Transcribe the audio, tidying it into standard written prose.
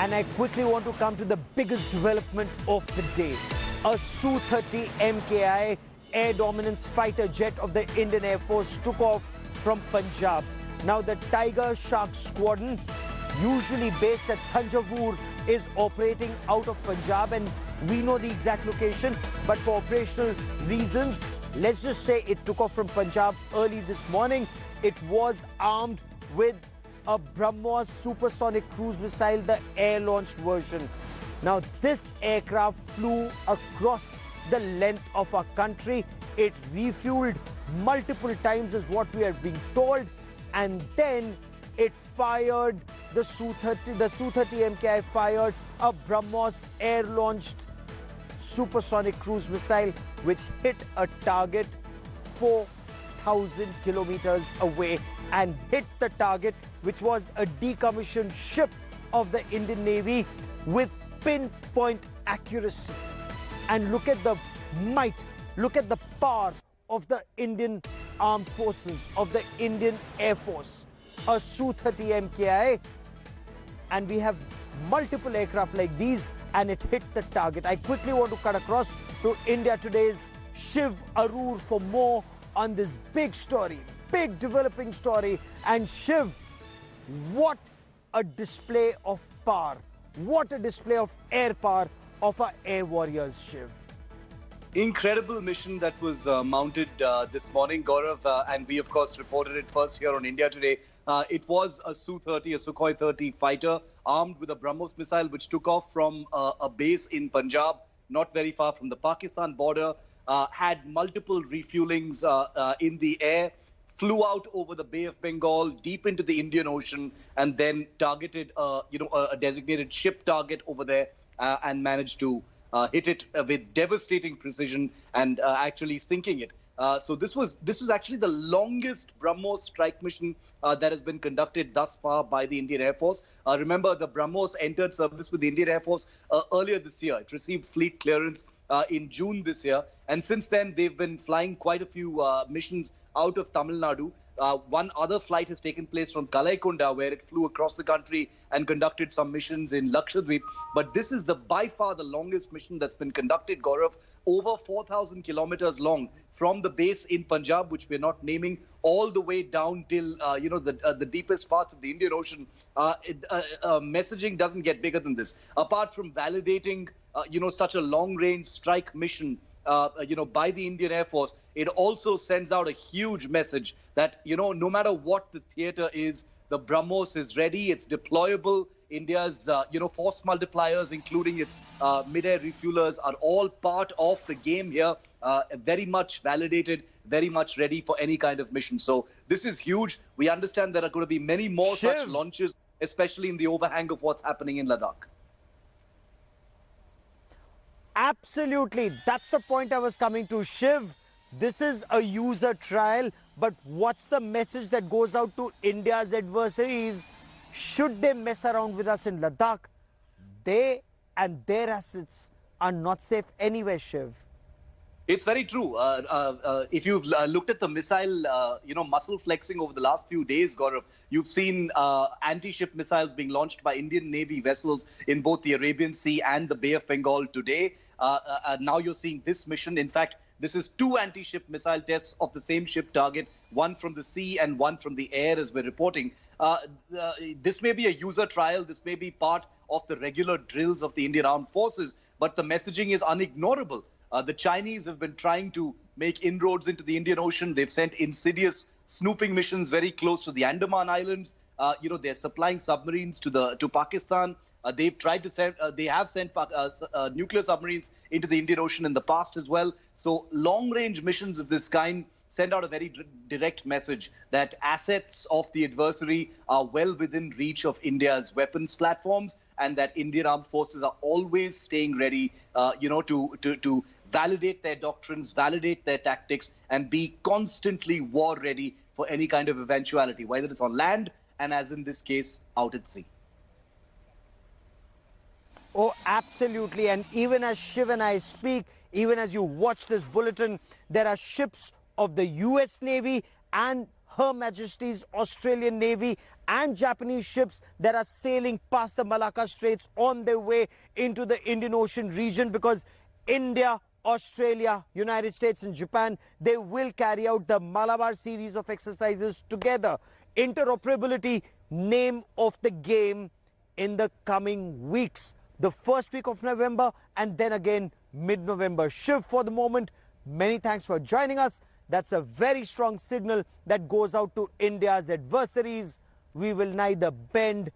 And I quickly want to come to the biggest development of the day. A Su-30 MKI air dominance fighter jet of the Indian Air Force took off from Punjab. Now the Tiger Shark Squadron, usually based at Thanjavur, is operating out of Punjab, and we know the exact location, but for operational reasons, let's just say it took off from Punjab early this morning. It was armed with a BrahMos supersonic cruise missile, the air-launched version. Now, this aircraft flew across the length of our country. It refueled multiple times is what we are being told, and then it fired the Su-30. The Su-30 MKI fired a BrahMos air-launched supersonic cruise missile, which hit a target 4,000 kilometers away and hit the target, which was a decommissioned ship of the Indian Navy, with pinpoint accuracy. And look at the might, look at the power of the Indian Armed Forces, of the Indian Air Force. A Su-30 MKI, and we have multiple aircraft like these, and it hit the target. I quickly want to cut across to India Today's Shiv Arur for more on this big story, big developing story. And Shiv, what a display of power, what a display of air power of our air warriors, Shiv. Incredible mission that was mounted this morning, Gaurav, and we of course reported it first here on India Today. It was a Su-30, a Sukhoi 30 fighter armed with a BrahMos missile, which took off from a base in Punjab, not very far from the Pakistan border, had multiple refuelings in the air, flew out over the Bay of Bengal, deep into the Indian Ocean, and then targeted, a designated ship target over there, and managed to hit it with devastating precision and actually sinking it. So this was actually the longest BrahMos strike mission that has been conducted thus far by the Indian Air Force. Remember, the BrahMos entered service with the Indian Air Force earlier this year. It received fleet clearance in June this year, and since then they've been flying quite a few missions out of Tamil Nadu. One other flight has taken place from Kalaikunda, where it flew across the country and conducted some missions in Lakshadweep. But this is by far the longest mission that's been conducted, Gaurav, over 4,000 kilometers long, from the base in Punjab, which we're not naming, all the way down till, the deepest parts of the Indian Ocean. Messaging doesn't get bigger than this. Apart from validating, such a long-range strike mission, by the Indian Air Force, it also sends out a huge message that, no matter what the theater is, the BrahMos is ready, it's deployable. India's, force multipliers, including its mid-air refuelers, are all part of the game here, very much validated, very much ready for any kind of mission. So this is huge. We understand there are going to be many more such launches, especially in the overhang of what's happening in Ladakh. Absolutely. That's the point I was coming to, Shiv. This is a user trial, but what's the message that goes out to India's adversaries? Should they mess around with us in Ladakh, they and their assets are not safe anywhere, Shiv. It's very true. If you've looked at the missile, muscle flexing over the last few days, Gaurav, you've seen anti-ship missiles being launched by Indian Navy vessels in both the Arabian Sea and the Bay of Bengal today. Now you're seeing this mission. In fact, this is 2 anti-ship missile tests of the same ship target, one from the sea and one from the air, as we're reporting. This may be a user trial. This may be part of the regular drills of the Indian Armed Forces, but the messaging is unignorable. The Chinese have been trying to make inroads into the Indian Ocean. They've sent insidious snooping missions very close to the Andaman Islands. They're supplying submarines to Pakistan. They've tried to send, they have sent nuclear submarines into the Indian Ocean in the past as well. So long-range missions of this kind send out a very direct message that assets of the adversary are well within reach of India's weapons platforms, and that Indian Armed Forces are always staying ready, to validate their doctrines, validate their tactics, and be constantly war ready for any kind of eventuality, whether it's on land and, as in this case, out at sea. Oh, absolutely. And even as Shiv and I speak, even as you watch this bulletin, there are ships of the US Navy and Her Majesty's Australian Navy and Japanese ships that are sailing past the Malacca Straits on their way into the Indian Ocean region, because India, Australia, United States and Japan, they will carry out the Malabar series of exercises together. Interoperability, name of the game in the coming weeks. The first week of November and then again mid-November. Shiv, for the moment, many thanks for joining us. That's a very strong signal that goes out to India's adversaries. We will neither bend